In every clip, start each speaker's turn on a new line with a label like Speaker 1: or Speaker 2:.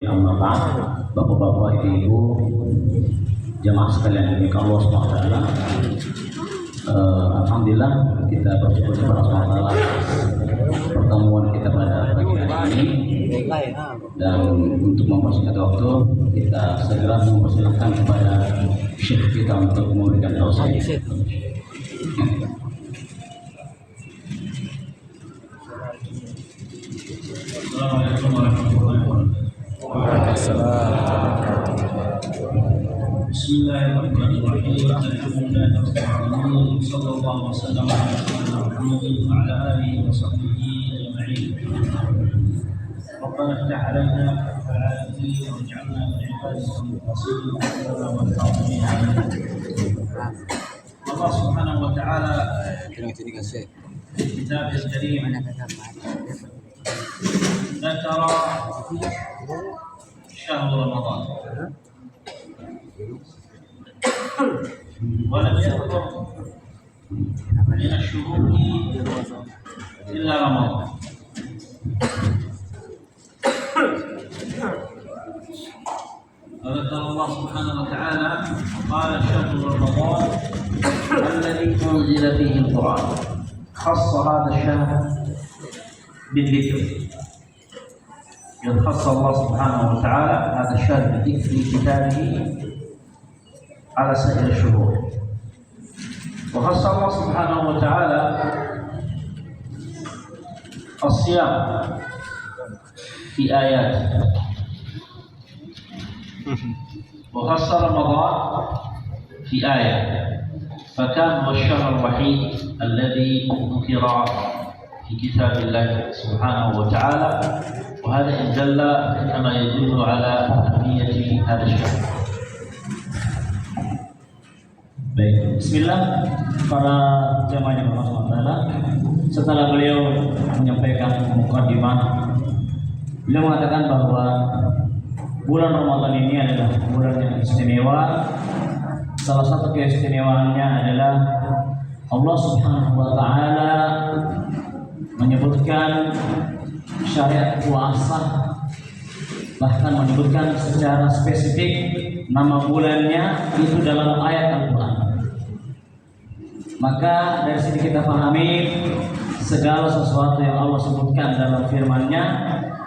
Speaker 1: Amma ba'd, bapak-bapak, ibu-ibu, jamaah sekalian yang Allah SWT. Alhamdulillah kita bersyukur kepada Allah SWT pertemuan kita pada pagi hari ini. Dan untuk mempersingkat waktu, kita segera mempersilahkan kepada Syekh kita untuk memberikan tausiah. Assalamualaikum warahmatullahi wabarakatuh. Bismillahirrahmanirrahim. Alhamdulillahirrahmanirrahim. Sallallahu wasallam ala Muhammad wa ala alihi wa sahbihi ajma'in. Rabbana iftah 'alaina bil-'alamin waj'alna min 'ibadika al-mukhlasin wa al-muttaqin. Allah Subhanahu wa ta'ala في كتابه الكريم ذكر شهر رمضان ولم يذكر من الشهور إلا رمضان. فذكر الله سبحانه وتعالى قال شهر رمضان الذي أنزل فيه القرآن، خص هذا الشهر بالذكر. خص الله سبحانه وتعالى هذا الشهر بالذكر في كتابه على سائر الشهور. وخص الله سبحانه وتعالى الصيام في آيات، وخص رمضان في آية، فكان هو الشهر الوحيد الذي ذكر في كتاب الله سبحانه وتعالى، وهذا إن دل كما يدل على أهمية هذا الشهر. Baik, bismillah. Para jamaah yang berbahagia, setelah beliau menyampaikan mukadimah, beliau mengatakan bahwa bulan Ramadan ini adalah bulan yang istimewa. Salah satu keistimewaannya adalah Allah Subhanahu wa ta'ala menyebutkan syariat puasa, bahkan menyebutkan secara spesifik nama bulannya itu dalam ayat Al-Quran. Maka dari sini kita pahami segala sesuatu yang Allah sebutkan dalam firman-Nya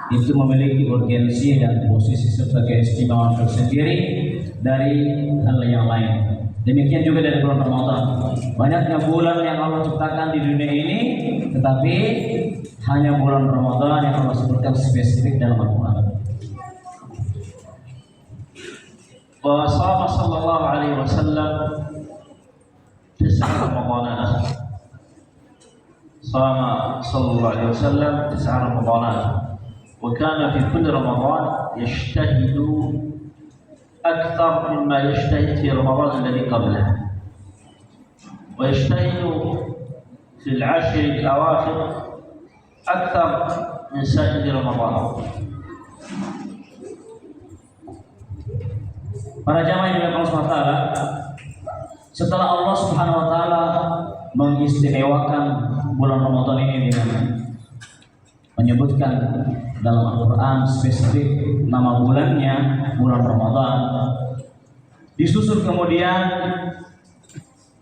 Speaker 1: itu memiliki urgensi dan posisi serta keistimewaan tersendiri dari hal yang lain. Demikian juga dari bulan Ramadan. Banyaknya bulan yang Allah ciptakan di dunia ini, tetapi hanya bulan Ramadan yang Allah sebutkan spesifik dalam Al-Quran. وصام صلى الله عليه وسلم 9 رمضانات. صام صلى الله عليه وسلم 9 رمضانات، وكان في كل رمضان يجتهد أكثر مما يجتهد في رمضان الذي قبله، ويجتهد في العشر الأواخر أكثر من سائر رمضان. Para jamaah yang dimuliakan Allah SWT, setelah Allah Subhanahu wa ta'ala mengistimewakan bulan Ramadan ini dengan menyebutkan dalam Al-Quran spesifik nama bulannya, bulan Ramadan, disusul kemudian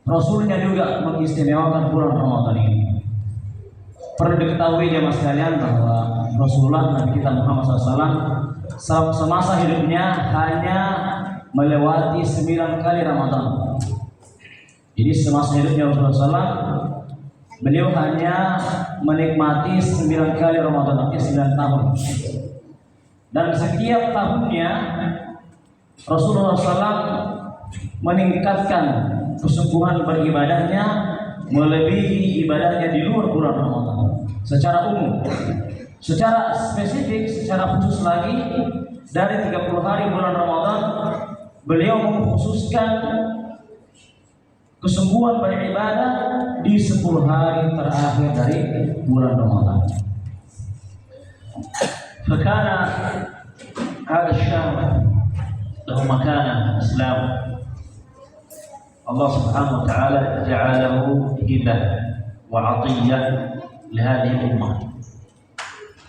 Speaker 1: Rasulnya juga mengistimewakan bulan Ramadan ini. Perlu diketahui jemaah sekalian bahwa Rasulullah Nabi kita Muhammad SAW semasa hidupnya hanya melewati 9 kali Ramadan. Jadi semasa hidupnya Rasulullah SAW, beliau hanya menikmati 9 kali Ramadan, artinya 9 tahun. Dan setiap tahunnya Rasulullah SAW meningkatkan kesungguhan beribadahnya melebihi ibadahnya di luar bulan Ramadan. Secara umum, secara spesifik, secara khusus lagi, dari 30 hari bulan Ramadan, beliau mengkhususkan kesungguhan beribadah di 10 hari terakhir dari bulan Ramadan. فكان هذا الشهر له مكانة إسلام. الله سبحانه وتعالى جعله هبة وعطية لهذه الأمة.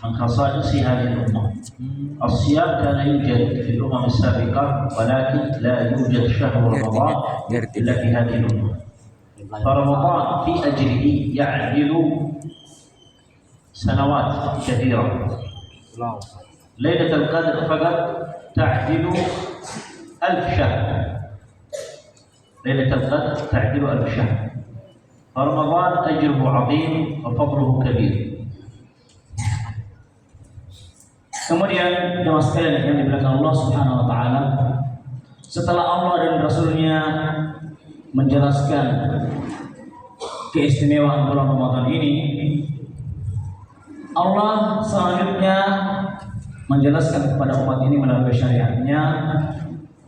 Speaker 2: من خصائص هذه الأمة. الصيام كان يوجد في الأمم السابقة ولكن لا يوجد شهر رمضان إلا في هذه الأمة. فرمضان في أجره يعدل سنوات كثيرة. ليلة القدر فقط تعدل 1000 شهر. ليلة القدر تعدل 1000 شهر. فرمضان أجره عظيم وفضله كبير.
Speaker 1: Kemudian jemaah sekalian yang dimuliakan Allah Subhanahu wa taala, setelah Allah dan Rasul-Nya menjelaskan keistimewaan bulan Ramadan ini, Allah selanjutnya menjelaskan kepada umat ini melalui syariatnya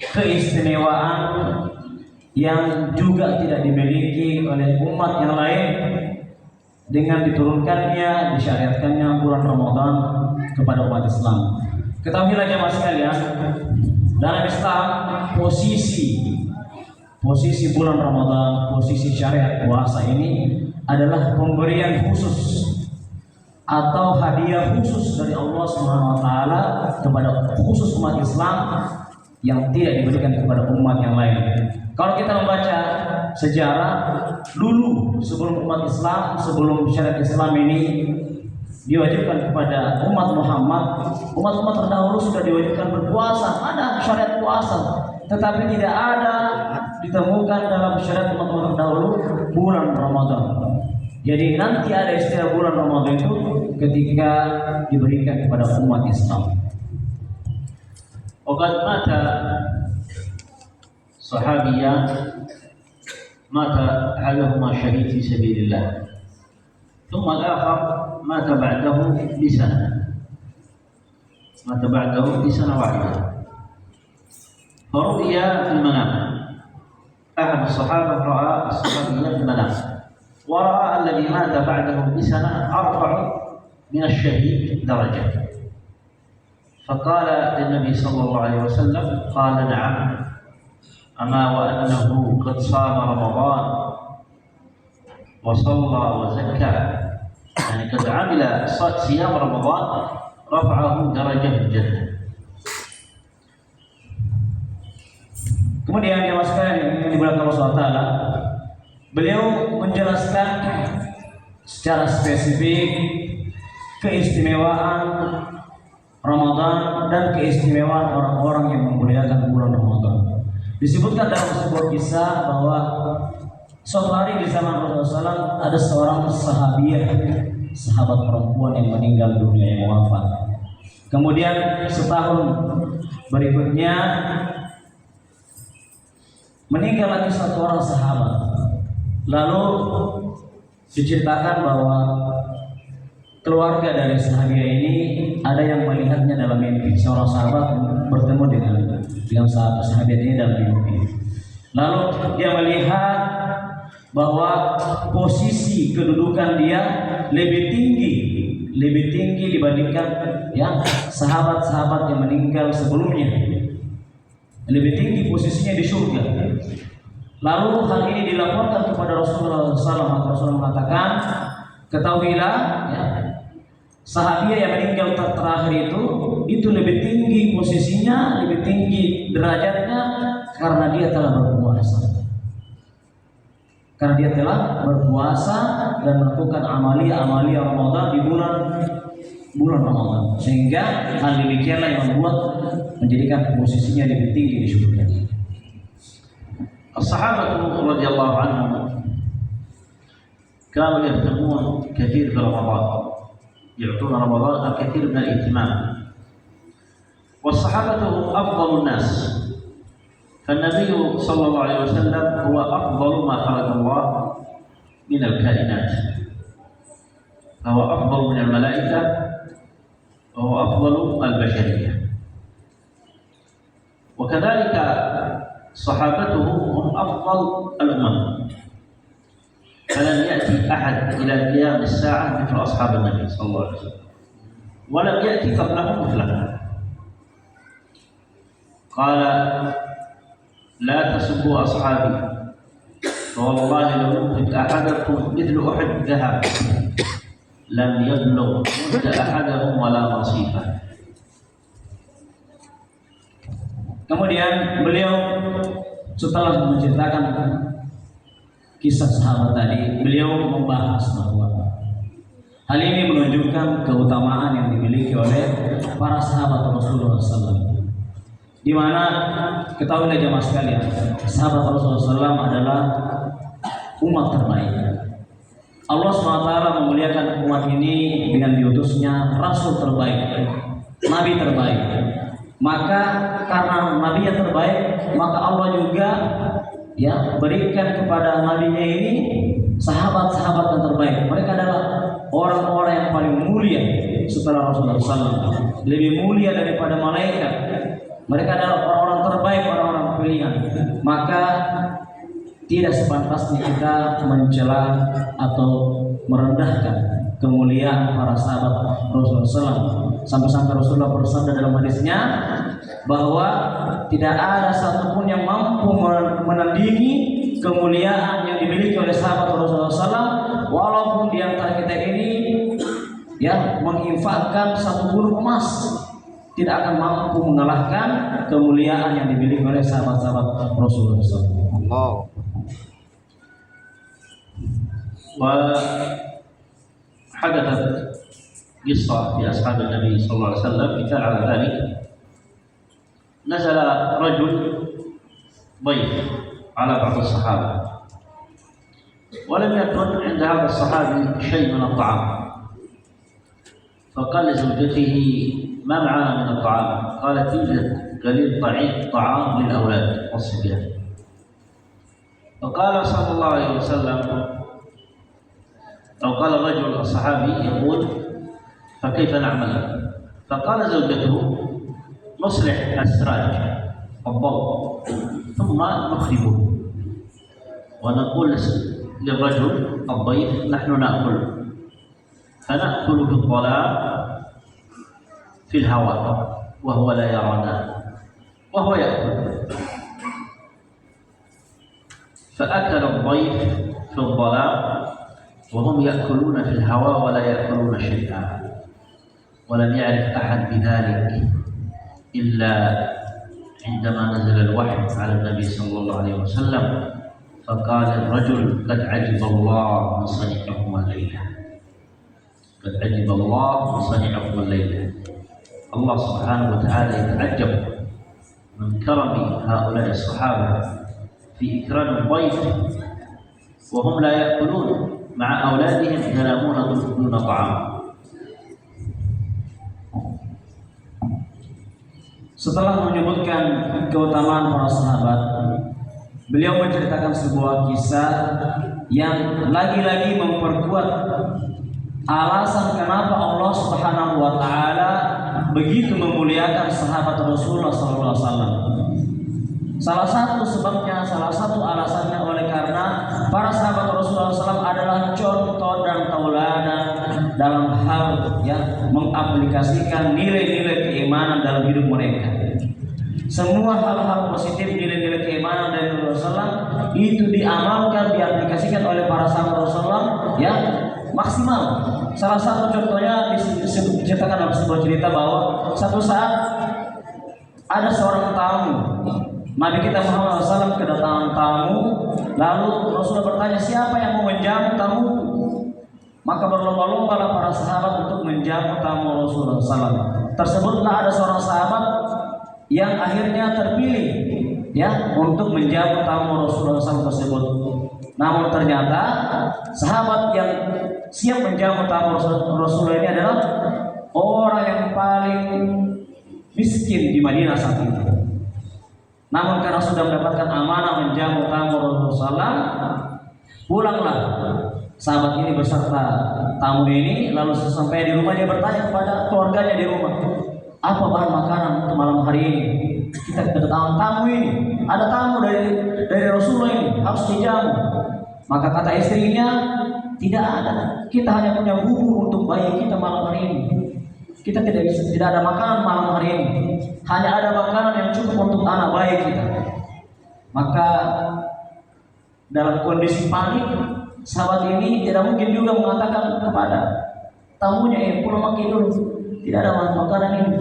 Speaker 1: keistimewaan yang juga tidak dimiliki oleh umat yang lain dengan diturunkannya, disyariatkannya bulan Ramadan kepada umat Islam. Ketahuilah jemaah sekalian, dalam Islam posisi bulan Ramadan, posisi syariat puasa ini adalah pemberian khusus atau hadiah khusus dari Allah Subhanahu wa taala kepada khusus umat Islam yang tidak diberikan kepada umat yang lain. Kalau kita membaca sejarah dulu sebelum umat Islam, sebelum syariat Islam ini diwajibkan kepada umat Muhammad, umat-umat terdahulu sudah diwajibkan berpuasa, ada syariat puasa, tetapi tidak ada ditemukan dalam syariat umat-umat terdahulu bulan Ramadan. Jadi nanti ada istilah bulan Ramadan itu ketika diberikan kepada umat Islam.
Speaker 2: وقد مات صحابيان مات أحدهما شهيد في سبيل الله ثم الآخر مات بعده بسنة واحدة فرؤي في المنام أحد الصحابة رأى الصحابي في المنام ورأى الذي مات بعده بسنة أرفع من الشهيد درجة فقال للنبي صلى الله عليه وسلم قال نعم أما وأنه قد صام رمضان وصلى وزكى يعني قد عمل صيام رمضان رفعه درجة في الجنة.
Speaker 1: Kemudian jemaah sekalian yang dimuliakan Allah SWT, beliau menjelaskan secara spesifik keistimewaan Ramadan dan keistimewaan orang-orang yang memuliakan bulan Ramadan. Disebutkan dalam sebuah kisah bahwa suatu hari di zaman Rasulullah SAW ada seorang sahabat perempuan yang meninggal dunia, yang wafat. Kemudian setahun berikutnya meninggal lagi satu orang sahabat. Lalu diceritakan bahwa keluarga dari sahabiah ini ada yang melihatnya dalam mimpi. Seorang sahabat bertemu dengan sahabat ini dalam mimpi. Lalu dia melihat bahwa posisi kedudukan dia lebih tinggi dibandingkan ya sahabat-sahabat yang meninggal sebelumnya. Lebih tinggi posisinya di surga. Lalu hal ini dilaporkan kepada Rasulullah SAW. Rasulullah mengatakan, ketahuilah ya, sahabiah yang meninggal terakhir itu lebih tinggi posisinya, lebih tinggi derajatnya karena dia telah berpuasa. Karena dia telah berpuasa dan melakukan amalia Ramadan di bulan Ramadan, sehingga hal demikianlah yang membuat menjadikan posisinya lebih tinggi di surga.
Speaker 2: الصحابة رضي الله عنهم كانوا يهتمون كثير برمضان، يعطون رمضان الكثير من الاهتمام، والصحابة هم أفضل الناس، فالنبي صلى الله عليه وسلم هو أفضل ما خلق الله من الكائنات، فهو أفضل من الملائكة وهو أفضل البشرية، وكذلك صحابته هم أفضل الأمم، فلن يأتي أحد إلى قيام الساعة مثل أصحاب النبي صلى الله عليه وسلم، ولم يأتي قبلهم مثلهم. قال لا تسبوا أصحابي فوالله لو ينفق أحدكم مثل أحد ذهب لم يبلغ مد أحدهم ولا مصيفه.
Speaker 1: Kemudian beliau setelah menceritakan kisah sahabat tadi, beliau membahas bahwa hal ini menunjukkan keutamaan yang dimiliki oleh para sahabat Rasulullah SAW. Di mana ketahuilah jemaah sekalian, sahabat Rasulullah SAW adalah umat terbaik. Allah SWT memuliakan umat ini dengan diutusnya Rasul terbaik, Nabi terbaik. Maka karena Nabi yang terbaik, maka Allah juga berikan kepada Nabi-Nya ini sahabat-sahabat yang terbaik. Mereka adalah orang-orang yang paling mulia setelah Rasulullah SAW, lebih mulia daripada malaikat. Mereka adalah orang-orang terbaik, orang-orang pilihan. Maka tidak sepantasnya kita mencela atau merendahkan kemuliaan para sahabat Rasulullah SAW. Sampai-sampai Rasulullah bersabda dalam hadisnya bahwa tidak ada satupun yang mampu menandingi kemuliaan yang dimiliki oleh sahabat Rasulullah SAW, walaupun di antara kita ini menginfakkan satu burung emas, tidak akan mampu mengalahkan kemuliaan yang dimiliki oleh sahabat-sahabat Rasulullah SAW.
Speaker 2: Allah. وحدثت قصة في أصحاب النبي صلى الله عليه وسلم مثال على ذلك. نزل رجل ضيف على بعض الصحابة ولم يكن عند هذا الصحابي شيء من الطعام، فقال لزوجته ما معنا من الطعام؟ قالت يوجد قليل طعام للأولاد والصبيان. فقال صلى الله عليه وسلم، أو قال الرجل الصحابي يقول فكيف نعمل؟ فقال زوجته نصلح السراج الضوء ثم نخربه ونقول للرجل الضيف نحن نأكل، فنأكل في الظلام في الهواء وهو لا يرانا وهو يأكل. فأكل الضيف في الظلام وهم يأكلون في الهواء ولا يأكلون شيئا، ولم يعرف أحد بذلك إلا عندما نزل الوحي على النبي صلى الله عليه وسلم، فقال الرجل قد عجب الله من صنيعكم الليلة، قد عجب الله من صنيعكم الليلة. الله سبحانه وتعالى يتعجب من كرم هؤلاء الصحابة في إكرام الضيف وهم لا يأكلون، مع أولادهم ينامون دون طعام.
Speaker 1: Setelah menyebutkan keutamaan para sahabat, beliau menceritakan sebuah kisah yang lagi-lagi memperkuat alasan kenapa Allah Subhanahu wa taala begitu memuliakan sahabat Rasulullah SAW. Salah satu sebabnya, salah satu alasannya oleh karena para sahabat Rasulullah SAW adalah contoh dan tauladan dalam hal mengaplikasikan nilai-nilai keimanan dalam hidup mereka. Semua hal-hal positif, nilai-nilai keimanan dari Rasulullah itu diamalkan, diaplikasikan oleh para sahabat Rasulullah maksimal. Salah satu contohnya diceritakan dalam sebuah cerita bahwa satu saat ada seorang tamu, Nabi kita Muhammad SAW kedatangan tamu, lalu Rasulullah bertanya, siapa yang mau menjamu tamu? Maka berlomba-lombalah para sahabat untuk menjamu tamu Rasulullah SAW. Tersebutlah ada seorang sahabat yang akhirnya terpilih untuk menjamu tamu Rasulullah SAW tersebut. Namun ternyata sahabat yang siap menjamu tamu Rasulullah ini adalah orang yang paling miskin di Madinah saat itu. Namun karena sudah mendapatkan amanah menjamu tamu Rasulullah, pulanglah sahabat ini beserta tamu ini. Lalu sesampai di rumah dia bertanya kepada keluarganya di rumah, apa bahan makanan untuk malam hari ini? Kita kedatangan tamu ini, ada tamu dari Rasulullah ini, harus dijamu. Maka kata istrinya, tidak ada, kita hanya punya bubur untuk bayi kita malam hari ini. Kita tidak ada makanan malam hari ini, hanya ada makanan yang cukup untuk anak bayi kita. Maka dalam kondisi panik, sahabat ini tidak mungkin juga mengatakan kepada tamunya, pulang makan dulu, tidak ada makanan ini.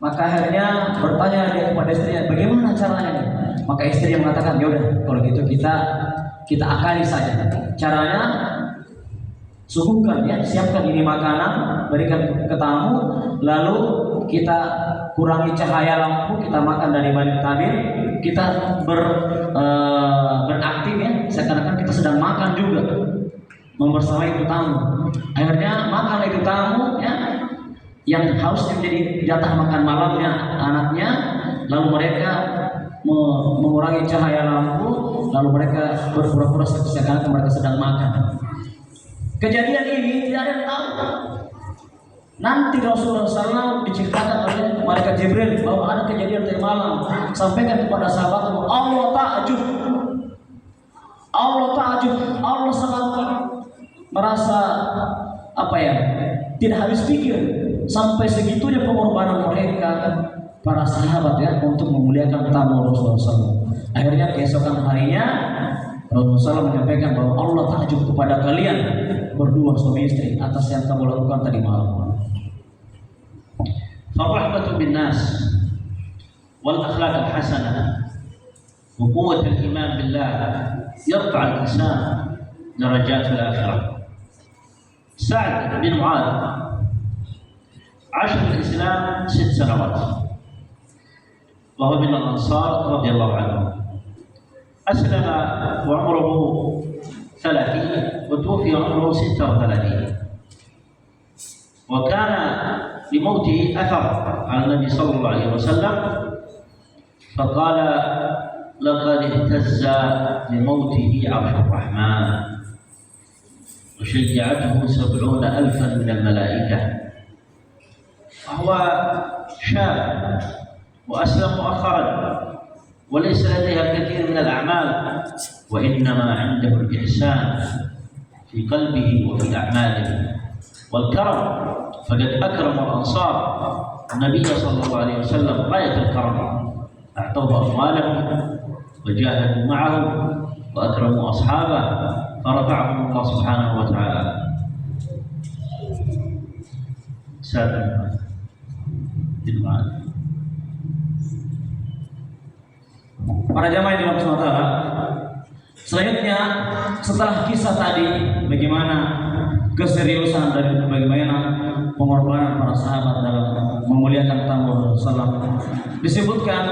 Speaker 1: Maka akhirnya bertanya dia kepada istrinya, bagaimana caranya? Maka istri yang mengatakan, ya udah kalau gitu kita akali saja. Caranya suguhkan ya, siapkan ini makanan, berikan ke tamu, lalu kita kurangi cahaya lampu, kita makan dari balik tabir, kita beraktif ya, seakan-akan kita sedang makan juga, membersamai itu tamu. Akhirnya makan itu tamu ya, yang harusnya menjadi jatah makan malamnya anaknya, lalu mereka mengurangi cahaya lampu, lalu mereka berpura-pura seakan-akan mereka sedang makan. Kejadian ini tidak ada yang tahu. Nanti Rasulullah SAW diceritakan oleh malaikat Jibril bahwa ada kejadian tadi malam. Sampaikan kepada sahabat, Allah ta'ajub, Allah sangat merasa tidak habis pikir sampai segitunya pengorbanan mereka para sahabat ya untuk memuliakan tamu Rasulullah SAW. Akhirnya keesokan harinya Rasulullah SAW menyampaikan bahwa Allah ta'ajub kepada kalian berdua suami istri atas yang kamu lakukan tadi malam.
Speaker 2: فالرحمة بالناس والأخلاق الحسنة وقوة الإيمان بالله يرفع الإنسان درجات في الآخرة. سعد بن معاذ عاش في الإسلام 6 سنوات وهو من الأنصار رضي الله عنه. أسلم وعمره 30 وتوفي عمره 36. وكان لموته أثر على النبي صلى الله عليه وسلم فقال لقد اهتز لموته عرش الرحمن وشيعته 70,000 من الملائكة. وهو شاب وأسلم مؤخرا وليس لديه الكثير من الأعمال وإنما عنده الإحسان في قلبه وفي أعماله والكرم، فقد أكرم الأنصار النبي صلى الله عليه وسلم غاية الكرم، أعطوه أموالهم وجاهدوا معه وأكرموا أصحابه فرفعهم الله سبحانه وتعالى. سابع
Speaker 1: Para jamaah yang dirahmati Allah, selanjutnya setelah kisah tadi bagaimana keseriusan dan bagaimana pengorbanan para sahabat dalam memuliakan tamu Rasulullah, disebutkan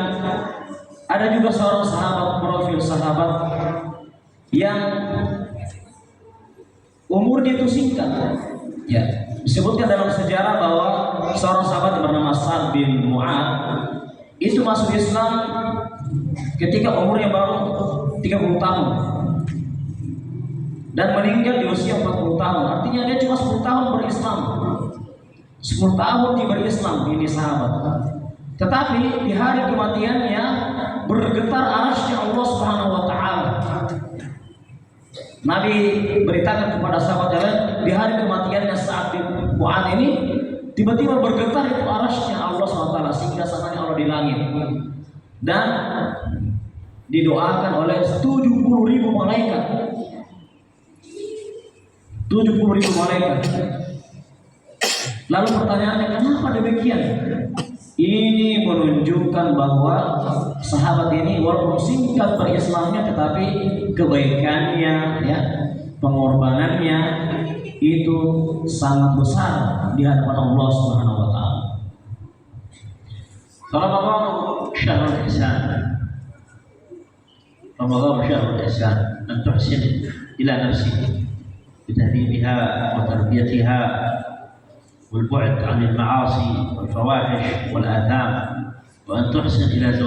Speaker 1: ada juga seorang sahabat, profil sahabat yang umurnya itu singkat ya. Disebutkan dalam sejarah bahwa seorang sahabat bernama Sa'd bin Mu'adz itu masuk Islam ketika umurnya baru 30 tahun dan meninggal di usia 40 tahun. Artinya dia cuma 10 tahun berislam. 10 tahun dia berislam ini sahabat. Tetapi di hari kematiannya bergetar arasy Allah Subhanahu wa taala. Nabi beritakan kepada sahabat jalan di hari kematiannya Sa'd bin Mu'adz ini tiba-tiba bergetar itu arasy-Nya Allah Subhanahu wa taala sehingga samanya Allah di langit. Dan didoakan oleh 70.000 malaikat. 70.000 malaikat. Lalu pertanyaannya, kenapa demikian? Ini menunjukkan bahwa sahabat ini walaupun singkat berislamnya tetapi kebaikannya ya, pengorbanannya itu sangat besar di hadapan Allah Subhanahu wa taala.
Speaker 2: فرمضان شهر الإحسان، رمضان شهر الإحسان، أن تحسن إلى نفسك بتهذيبها وتربيتها والبعد عن المعاصي والفواحش والآثام، وأن تحسن إلى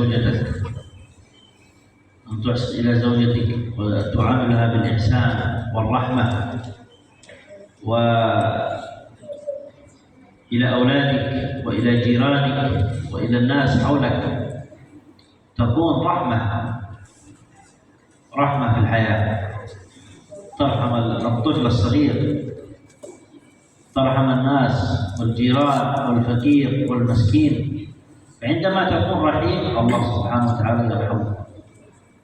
Speaker 2: زوجتك، وتعاملها بالإحسان والرحمة، وإلى أولادك وإلى جيرانك وإلى الناس حولك، تكون رحمة في الحياة، ترحم الطفل الصغير، ترحم الناس والجيران والفقير والمسكين. فعندما تكون رحيم الله سبحانه وتعالى يرحمك،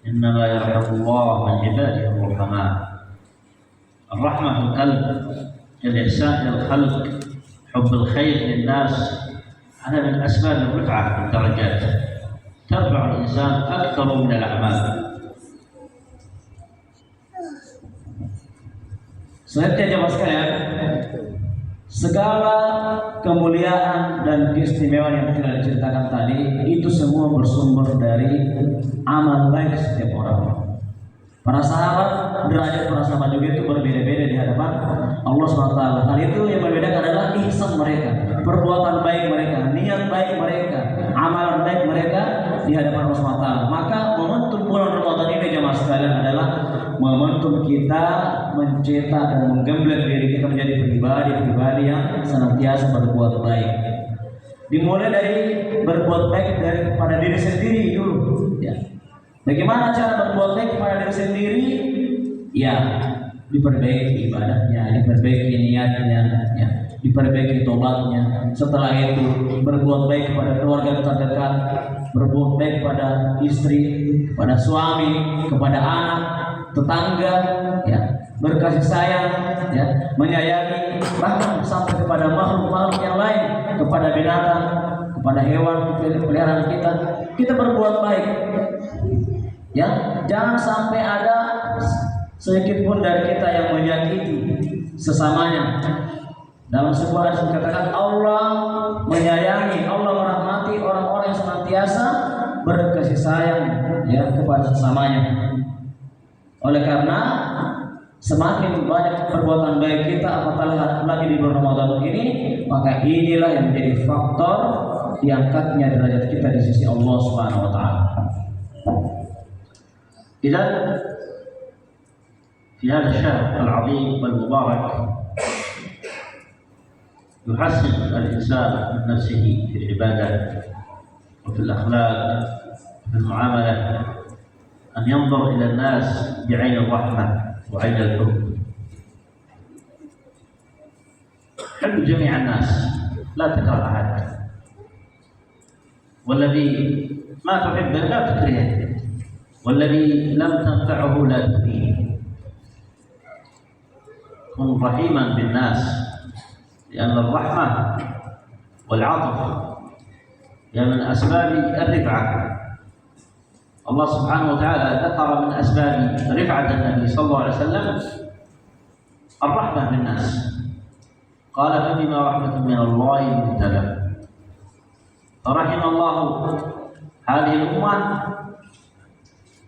Speaker 2: إنما يرحم الله من عباده الرحماء. الرحمة في القلب الإحسان إلى الخلق، حب الخير للناس، هذا من أسباب الرفعة في الدرجات، ترفع الإنسان أكثر من الأعمال.
Speaker 1: Selanjutnya jemaah sekalian, segala kemuliaan dan keistimewaan yang telah diceritakan tadi itu semua bersumber dari amal baik setiap orang. Para sahabat, derajat para sahabat juga itu berbeda-beda di hadapan Allah SWT. Hal itu yang membedakan adalah ihsan mereka, perbuatan baik mereka, niat baik mereka, amalan baik mereka di hadapan Allah SWT. Maka momentum bulan Ramadan ini jemaah sekalian adalah momentum kita mencetak dan menggembleng diri kita menjadi pribadi-pribadi yang senantiasa berbuat baik. Dimulai dari berbuat baik daripada diri sendiri dulu. Ya. Bagaimana cara berbuat baik kepada diri sendiri? Ya, diperbaiki ibadahnya, diperbaiki niatnya, ya, diperbaiki tobatnya. Setelah itu berbuat baik kepada keluarga terdekat, berbuat baik kepada istri, kepada suami, kepada anak, tetangga, ya, berkasih sayang, ya, menyayangi, bahkan sampai kepada makhluk-makhluk yang lain, kepada binatang, kepada hewan peliharaan kita berbuat baik. Ya, jangan sampai ada sedikit pun dari kita yang menyakiti sesamanya. Dalam sebuah hadis dikatakan Allah menyayangi, Allah merahmati orang-orang yang senantiasa berkasih sayang, ya, kepada sesamanya. Oleh karena semakin banyak perbuatan baik kita, apatah lagi di bulan Ramadan ini, maka inilah yang menjadi faktor diangkatnya derajat kita di sisi Allah Subhanahu wa taala.
Speaker 2: إذا في هذا الشهر العظيم والمبارك يحسن الإنسان من نفسه في العبادة وفي الأخلاق وفي المعاملة، أن ينظر إلى الناس بعين الرحمة وعين الحب. حب جميع الناس، لا تكره أحد، والذي ما تحبه لا تكرهه، والذي لم تنفعه لا تؤذيه. كن رحيما بالناس، لأن الرحمة والعطف هي من أسباب الرفعة. الله سبحانه وتعالى ذكر من أسباب رفعة النبي صلى الله عليه وسلم الرحمة بالناس، قال فبما رحمة من الله لنت له. فرحم الله هذه الأمة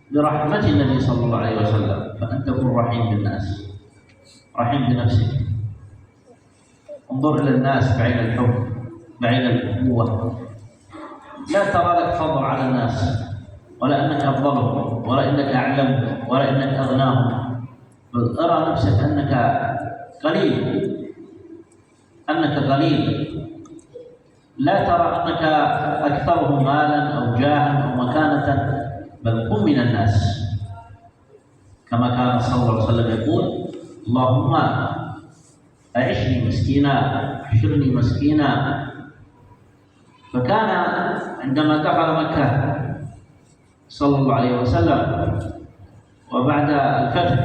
Speaker 2: برحمة النبي صلى الله عليه وسلم، فأن تكون رحيم بالناس، رحيم بنفسك. انظر إلى الناس بعين الحب، بعين الأخوة. لا ترى لك فضل على الناس، ولا أنك أفضلهم، ولا أنك أعلمهم، ولا أنك أغناهم، بل أرى نفسك أنك قليل، أنك قليل. لا ترى أنك أكثرهم مالا أو جاها أو مكانة، بل قم من الناس، كما كان صلى الله عليه وسلم يقول: اللهم أعشني مسكينا، احشرني مسكينا. فكان عندما دخل مكة صلى الله عليه وسلم وبعد الفتح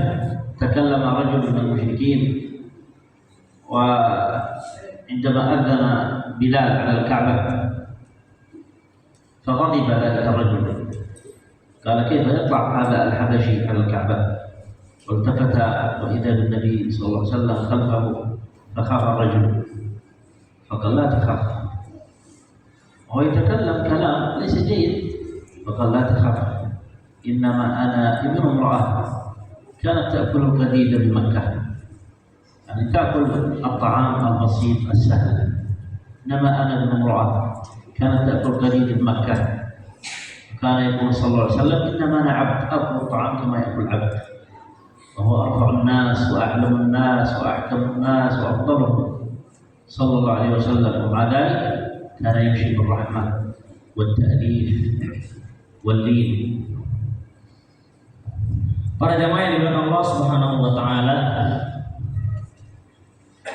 Speaker 2: تكلم رجل من المشركين، وعندما أذن بلال على الكعبة فغضب ذلك الرجل، قال: كيف يطلع هذا الحبشي على الكعبة؟ والتفت وإذا بالنبي صلى الله عليه وسلم خلفه، فخاف الرجل فقال: لا تخاف. وهو يتكلم كلام ليس جيد، فقال: لا تخاف، إنما أنا ابن امرأة كانت تأكل القديد بمكة، يعني تأكل الطعام البسيط السهل. إنما أنا ابن امرأة كانت تأكل القديد بمكة. كان يقول صلى الله عليه وسلم: إنما أنا عبد أكل الطعام كما يأكل العبد. وهو أرفع الناس وأعلم الناس وأحكم الناس وأفضلهم صلى الله عليه وسلم، ومع ذلك كان يمشي بالرحمة والتأليف واللين.
Speaker 1: Para jamaah yang dimuliakan Allah Subhanahu wa taala,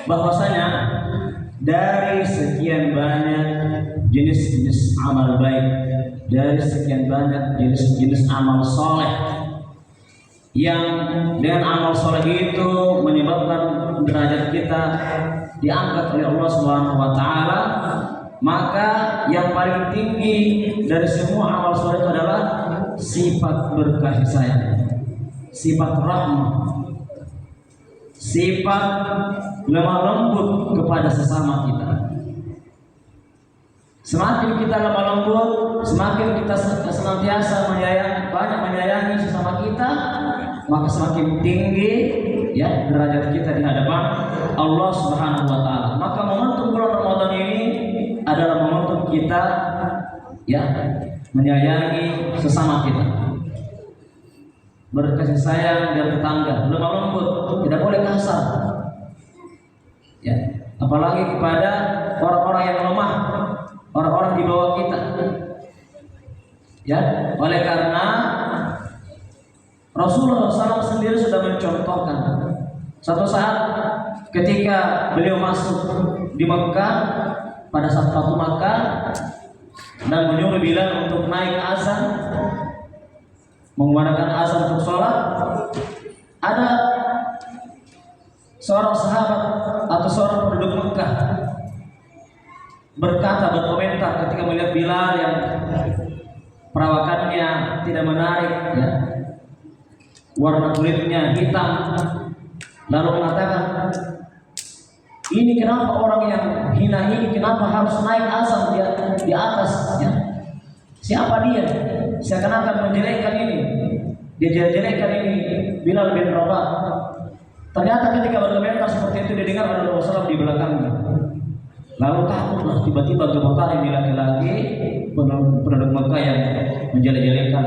Speaker 1: bahwasanya dari sekian banyak jenis-jenis amal baik, dari sekian banyak jenis-jenis amal soleh yang dengan amal soleh itu menyebabkan derajat kita diangkat oleh Allah Subhanahu wa taala, maka yang paling tinggi dari semua amal soleh itu adalah sifat berkasih sayang, sifat rahmah, sifat lemah lembut kepada sesama kita. Semakin kita lemah lembut, semakin kita senantiasa menyayangi sesama kita, maka semakin tinggi ya derajat kita di hadapan Allah Subhanahu wa taala. Maka momentum bulan Ramadan ini adalah momentum kita ya menyayangi sesama kita, berkasih sayang dan tetangga, lemah lembut, tidak boleh kasar. Ya, apalagi kepada orang-orang yang lemah, orang-orang di bawah kita. Ya, oleh karena Rasulullah SAW sendiri sudah mencontohkan. Suatu saat ketika beliau masuk di Mekah pada saat Fatu Makkah dan menyuruh Bilal untuk naik azan, mengumandangkan azan untuk sholat, ada seorang sahabat atau seorang penduduk Mekah berkomentar ketika melihat Bilal yang perawakannya tidak menarik, ya, warna kulitnya hitam, lalu mengatakan, ini kenapa orang yang hina ini kenapa harus naik azan di atas, ya? Siapa dia? Seakan-akan menjelekkan ini, dia jelekkan ini Bilal bin Rabah. Ternyata ketika berkomentar seperti itu didengar oleh Rasulullah di belakangnya. Lalu takutlah tiba-tiba gemetar ini laki-laki penduduk Mekah yang menjelek-jelekan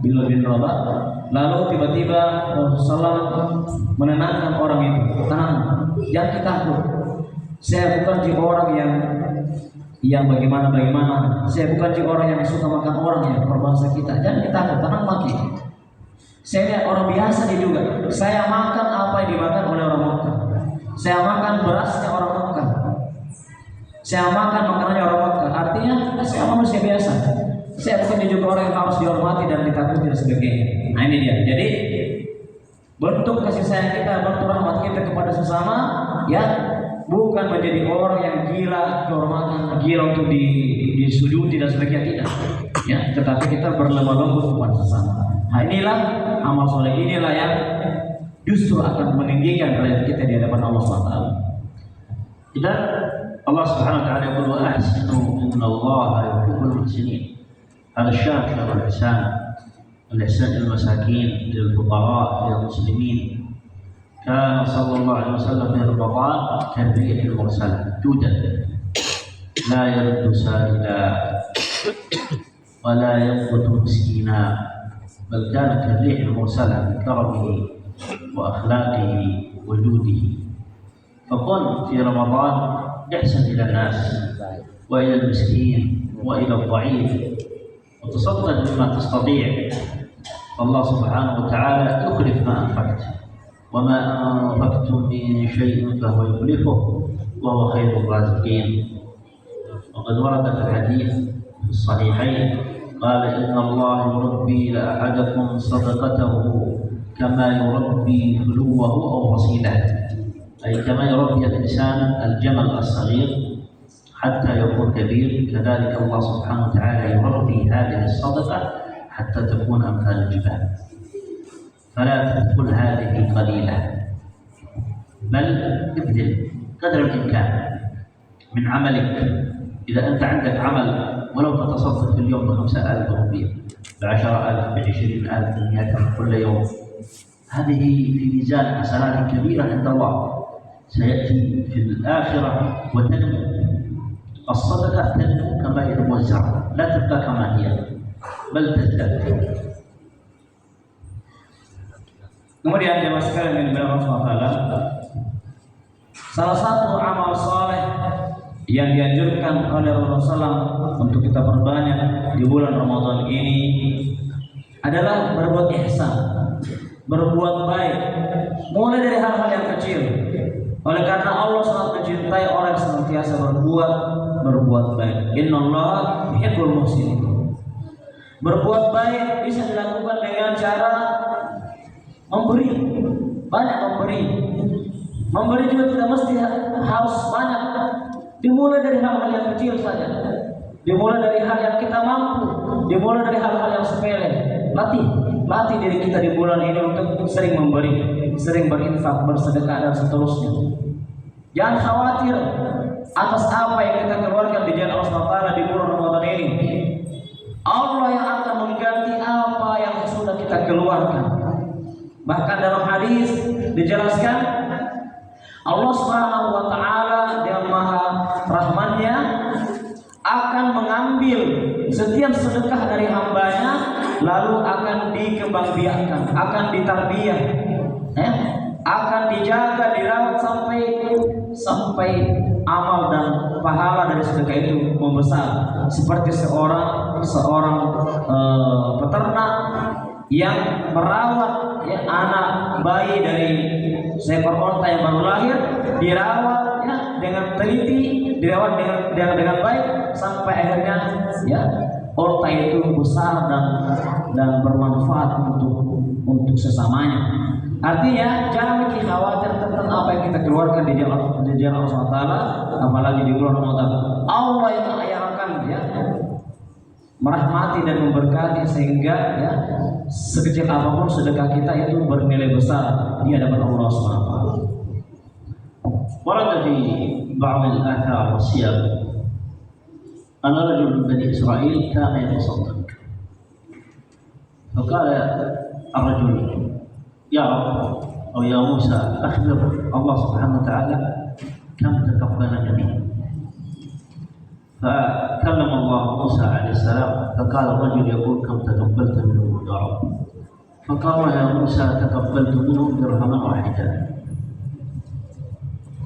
Speaker 1: Bilal bin Rabah. Lalu tiba-tiba Rasulullah menenangkan orang itu, tenang, jangan takut. Saya bukan juga orang yang bagaimana. Saya bukan juga orang yang suka makan orang yang berbahasa kita. Jangan takut, tenang mati. Saya lihat orang biasa dia juga. Saya makan apa yang dimakan oleh orang Mekah. Saya makan berasnya orang Mekah. Saya makan makanannya orang Mekah. Artinya saya manusia biasa. Saya bukan juga orang yang harus dihormati dan ditakuti dan sebagainya. Nah ini dia. Jadi bentuk kasih sayang kita, bentuk rahmat kita kepada sesama, ya, bukan menjadi orang yang gila kehormatan, gila untuk disujudi dan sebagainya, tidak. Ya, tetapi kita berlemah lembut kepada sesama. Nah inilah amal soleh, inilah yang justru akan meninggikan derajat kita di hadapan Allah SWT.
Speaker 2: Dan Allah Subhanahu wa taala yaqulu ahsinu innallaha yuhibbul muhsinin. Hada syarh al-ihsan. الإحسان للمساكين للفقراء للمسلمين. كان صلى الله عليه وسلم في رمضان كالريح المرسلة جودا لا يرد سائلا ولا ينقت مسكينا، بل كان كالريح المرسلة بكرمه وأخلاقه وجوده. فكن في رمضان احسن إلى الناس وإلى المسكين وإلى الضعيف، وتصدق بما تستطيع. الله سبحانه وتعالى يخلف ما أنفقت، وما أنفقتم من شيء فهو يخلفه وهو خير الرازقين. وقد ورد في الحديث في الصحيحين قال إن الله يربي لأحدكم صدقته كما يربي فلوه أو فصيله، أي كما يربي الإنسان الجمل الصغير حتى يكون كبير، كذلك الله سبحانه وتعالى يربي هذه الصدقة حتى تكون أمثال الجبال. فلا تدخل هذه قليلة، بل ابذل قدر الإمكان من عملك. إذا أنت عندك عمل ولو تتصدق في اليوم ب5,000 رupia، ب10,000، ب20,000، ب100,000 كل يوم، هذه في ميزان حسنات كبيرة عند الله سيأتي في الآخرة وتنمو. الصدقة تنمو كما هي موزعة، لا تبقى كما هي بل تزداد.
Speaker 1: Kemudian jemaah sekalian yang dimuliakan Allah SWT, salah satu amal soleh yang dianjurkan oleh Rasulullah SAW untuk kita perbanyak di bulan Ramadan ini adalah berbuat ihsan, berbuat baik, mulai dari hal-hal yang kecil. Oleh karena Allah sangat mencintai orang yang senantiasa berbuat baik. Innallaha yuhibbul muhsinin. Berbuat baik bisa dilakukan dengan cara memberi, banyak memberi. Memberi juga tidak mesti harus banyak. Dimulai dari hal-hal yang kecil saja. Dimulai dari hal yang kita mampu. Dimulai dari hal-hal yang sepele. Latih diri kita di bulan ini untuk sering memberi, sering berinfak, bersedekah dan seterusnya. Jangan khawatir atas apa yang kita keluarkan di jalan Allah SWT di bulan Ramadan ini. Allah yang akan mengganti apa yang sudah kita keluarkan. Bahkan dalam hadis dijelaskan Allah Subhanahu wa taala dengan Maha Rahmannya akan mengambil setiap sedekah dari hambanya, lalu akan dikembangbiakkan, akan ditarbiyah, akan dijaga, dirawat sampai amal dan pahala dari sedekah itu membesar. Seperti seorang peternak yang merawat anak bayi dari seekor unta yang baru lahir, dirawat dengan teliti, dirawat dengan baik sampai akhirnya unta itu besar dan bermanfaat untuk sesamanya. Artinya jangan lagi khawatir tentang apa yang kita keluarkan di jalan Allah SWT, apalagi di bulan Ramadan. Allah yang akan merahmati dan memberkati sehingga sekecil apapun sedekah kita itu bernilai besar di hadapan Allah SWT.
Speaker 2: ورد في بعض الآثار والسياق أن رجل من بني إسرائيل كان يتصدق، فقال الرجل: يا رب أو يا موسى أخبر الله سبحانه وتعالى كم تقبل مني. فكلم الله موسى عليه السلام فقال الرجل يقول: كم تقبلت منه يا رب؟ فقال: يا موسى تقبلت منه درهما واحدا.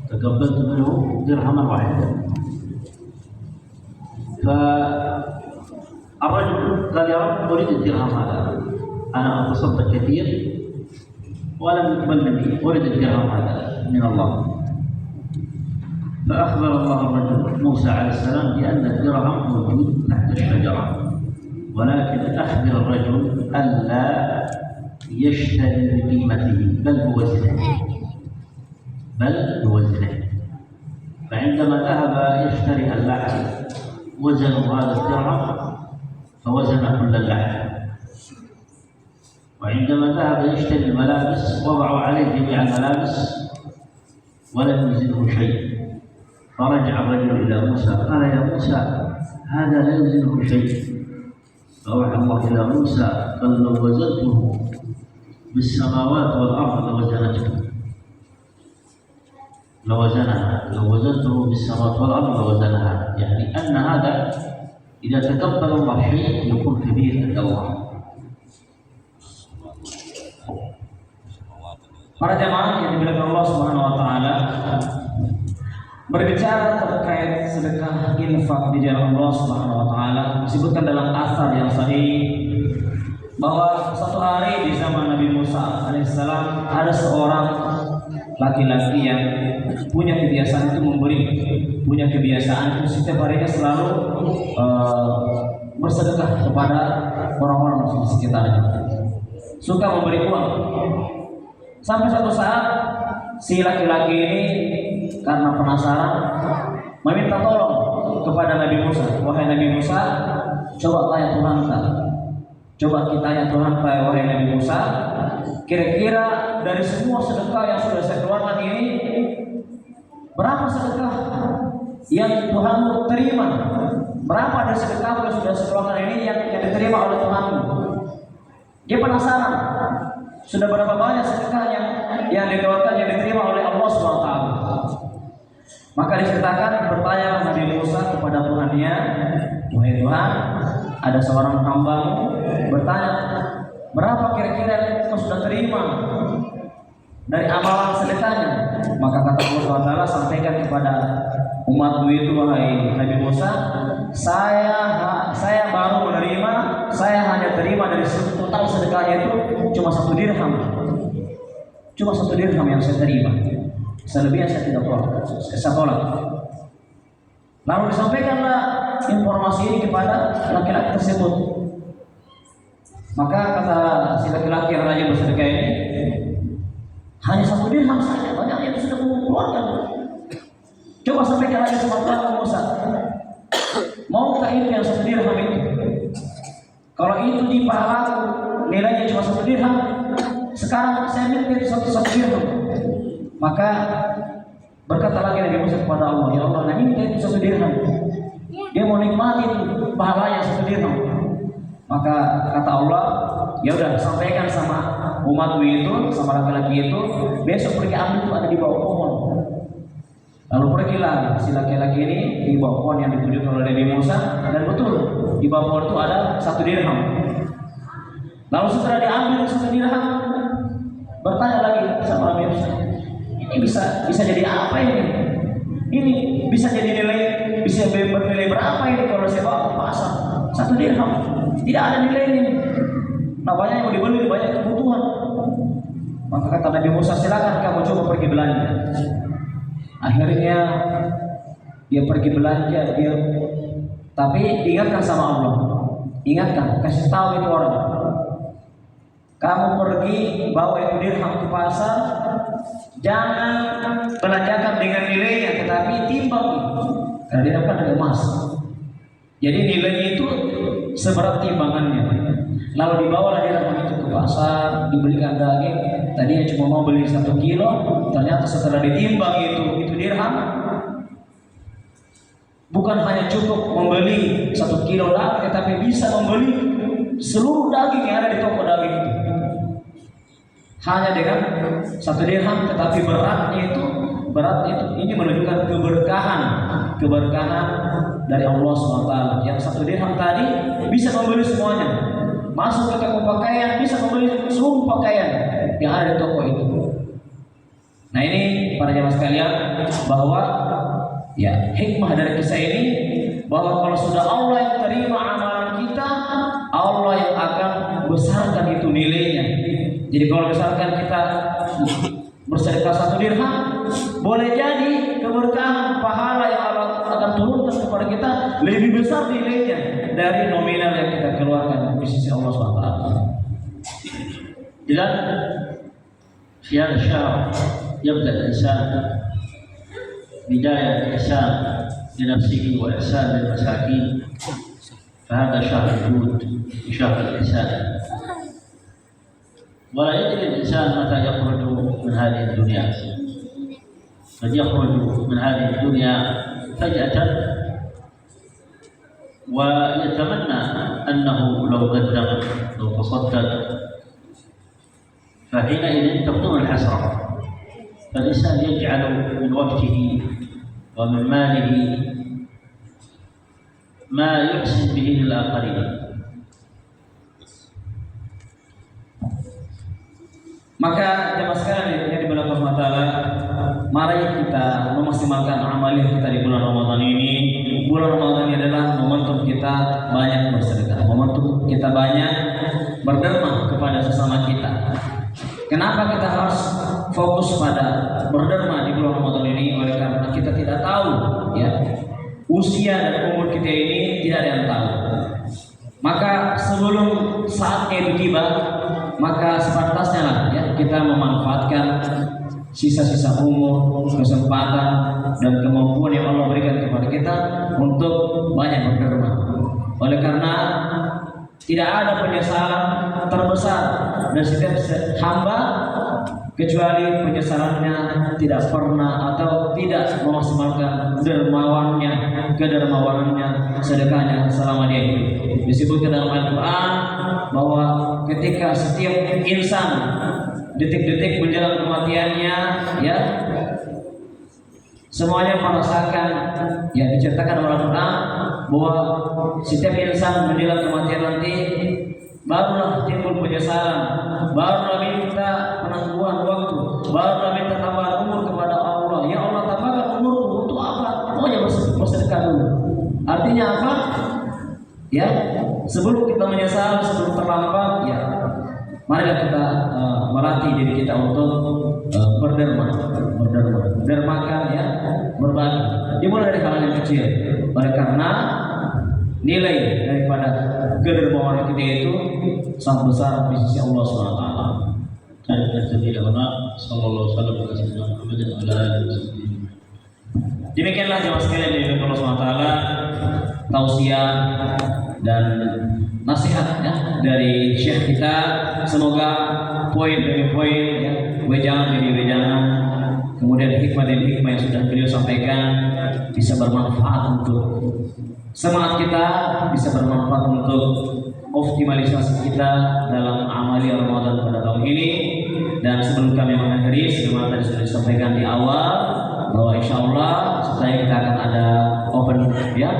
Speaker 2: تقبلت منه درهما واحدا. فالرجل قال: يا رب أريد الدرهم هذا، أنا أتصدق كثير ولم يقبل مني، أريد الدرهم هذا من الله. فأخبر الله الرجل موسى عليه السلام بأن الدرهم موجود تحت الشجرة، ولكن أخبر الرجل ألا يشتري بقيمته بل بوزنه. فعندما ذهب يشتري اللحم وزنوا هذا الدرهم فوزن كل اللحم، وعندما ذهب يشتري الملابس وضعوا عليه جميع الملابس ولم يزنه شيء. فرجع الرجل إلى موسى قال: يا موسى هذا لا يزنه شيء. فأوحى الله إلى موسى قال: لو وزنته بالسماوات والأرض لوزنها، لو وزنته بالسماوات والأرض لوزنها. يعني أن هذا إذا تقبل الله شيء يكون كبير عند الله.
Speaker 1: Para jamaah yang dimuliakan Allah Subhanahu wa taala, berbicara terkait sedekah infak di jalan Allah Subhanahu wa taala, disebutkan dalam asar yang sahih bahwa suatu hari di zaman Nabi Musa alaihissalam ada seorang laki-laki yang punya kebiasaan itu memberi, punya kebiasaan itu setiap harinya selalu bersedekah kepada orang-orang di sekitarnya, suka memberi uang. Sampai suatu saat si laki-laki ini karena penasaran meminta tolong kepada Nabi Musa. Wahai Nabi Musa, coba tanya Tuhan kita. Coba kita tanya Tuhan kita, wahai Nabi Musa, kira-kira dari semua sedekah yang sudah saya keluarkan ini, berapa sedekah yang Tuhan terima? Berapa dari sedekah yang sudah saya keluarkan ini yang diterima oleh Tuhanmu? Dia penasaran. Sudah berapa banyak sedekah yang dikeluarkan yang diterima oleh Allah SWT. Maka diceritakan, bertanya Nabi Musa kepada Tuhannya, wahai Tuhan, ada seorang hamba-Mu bertanya, berapa kira-kira yang Kau sudah terima dari amalan sedekahnya? Maka kata Allah SWT, sampaikan kepada umatmu itu, wahai Nabi Musa, saya baru menerima, saya hanya terima dari total sedekahnya itu cuma 1 dirham. Cuma 1 dirham yang saya terima. Selebihnya saya tidak tolak. Lalu disampaikanlah informasi ini kepada laki-laki tersebut. Maka kata si laki-laki yang rajin bersedekah ini, Hanya 1 dirham saja, banyak yang sudah mengeluarkan. Coba sampaikan lagi sama Tuhan Musa. Maukah itu yang 1 dirham itu? Kalau itu di pahala nilainya cuma 1 dirham, sekarang saya minta itu 1 dirham. Maka berkata lagi Nabi Musa kepada Allah, ya Allah, nah minta itu 1 dirham. Dia mau nikmati itu pahalanya 1 dirham. Maka kata Allah, ya udah sampaikan sama umatku itu, sama laki-laki itu, besok pergi ambil itu ada di bawah pohon. Lalu pergilah si laki-laki ini di bawah pohon yang ditunjukkan oleh Nabi Musa, dan betul di bawah pohon itu ada 1 dirham. Lalu setelah diambil 1 dirham, bertanya lagi sama Nabi Musa, ini bisa jadi apa ini? Ini bisa jadi nilai, bisa bernilai berapa ini kalau saya bawa ke pasar? 1 dirham, tidak ada nilainya. Namanya yang mau dibeli banyak kebutuhan. Maka kata Nabi Musa, silakan kamu coba pergi belanja. Akhirnya dia pergi belanja, tapi ingatkan sama Allah, ingatkan, kasih tahu itu orang, kamu pergi bawa itu dirham ke pasar, jangan belanjakan dengan nilainya, tetapi timbang, karena dia dapat dari emas. Jadi nilainya itu seberat timbangannya. Lalu dibawalah dirham itu ke pasar, dibelikan daging. Tadinya cuma mau beli 1 kilo, ternyata setelah ditimbang itu dirham, bukan hanya cukup membeli 1 kilo daging, tetapi bisa membeli seluruh daging yang ada di toko daging itu. Hanya dengan 1 dirham, tetapi beratnya itu ini menunjukkan keberkahan dari Allah SWT. Yang 1 dirham tadi bisa membeli semuanya. Masuk ke toko pakaian bisa membeli seluruh pakaian yang ada di toko itu. Nah ini para jamaah sekalian, bahwa ya hikmah dari kisah ini, bahwa kalau sudah Allah yang terima amalan kita, Allah yang akan besarkan itu nilainya. Jadi kalau misalkan kita bersedekah 1 dirham, boleh jadi keberkahan pahala yang Allah akan turunkan kepada kita lebih besar nilainya dari nominal yang kita keluarkan di sisi Allah SWT.
Speaker 2: إذا في هذا الشهر يبدأ الإنسان بداية إحسان لنفسه وإحسان للمساكين، فهذا شهر الجود وشهر الإحسان. ولا يدري الإنسان متى يخرج من هذه الدنيا، قد يخرج من هذه الدنيا فجأة ويتمنى أنه لو قدم لو تصدق، فحينئذ تكون الحسرة. فالإنسان يجعل من وقته ومن ماله ما يحسن به للآخرين.
Speaker 1: Maka jemaah sekalian yang dimuliakan Allah Ta'ala, mari kita memaksimalkan amalan kita di bulan Ramadan ini. Bulan Ramadan ini adalah momentum kita banyak bersedekah, momentum kita banyak berderma kepada sesama kita. Kenapa kita harus fokus pada berderma di bulan Ramadan ini? Oleh karena kita tidak tahu, ya, usia dan umur kita ini tidak ada yang tahu. Maka sebelum saatnya itu tiba, maka sepantasnya lah, ya, kita memanfaatkan sisa-sisa umur, kesempatan dan kemampuan yang Allah berikan kepada kita untuk banyak berderma. Oleh karena tidak ada penyesalan terbesar dan setiap hamba kecuali penyesalannya tidak pernah atau tidak memaksimalkan kedermawanannya, sedekahnya selama dia hidup. Disebutkan dalam Al-Quran bahwa ketika setiap insan detik-detik menjelang kematiannya, ya, semuanya merasakan, ya, diceritakan oleh Al-Quran bahwa setiap insan menjelang kematian nanti barulah timbul penyesalan, barulah minta penangguhan waktu, barulah minta tambahan umur kepada Allah. Ya Allah, tambahkan umurku untuk apa? Pokoknya bersedekah dulu. Artinya apa? Ya, sebelum kita menyesal, sebelum terlambat, ya, marilah kita melatih diri kita untuk berdermakan, ya, berbagi. Dimulai dari hal yang kecil. Oleh karena nilai daripada kedermawanan kita itu sangat besar di sisi Allah SWT.
Speaker 2: Sallallahu alaihi wasallam.
Speaker 1: Demikianlah jemaah sekalian dari Allah SWT, tausiah dan nasihat ya dari Syekh kita. Semoga poin demi poin ya, wejangan demi wejangan, kemudian hikmah demi hikmah yang sudah beliau sampaikan bisa bermanfaat untuk semangat kita, bisa bermanfaat untuk optimalisasi kita dalam amali Ramadan pada tahun ini. Dan sebelum kami mengakhiri, sebagaimana tadi sudah disampaikan di awal, bahwa insya Allah setelah kita akan ada open ya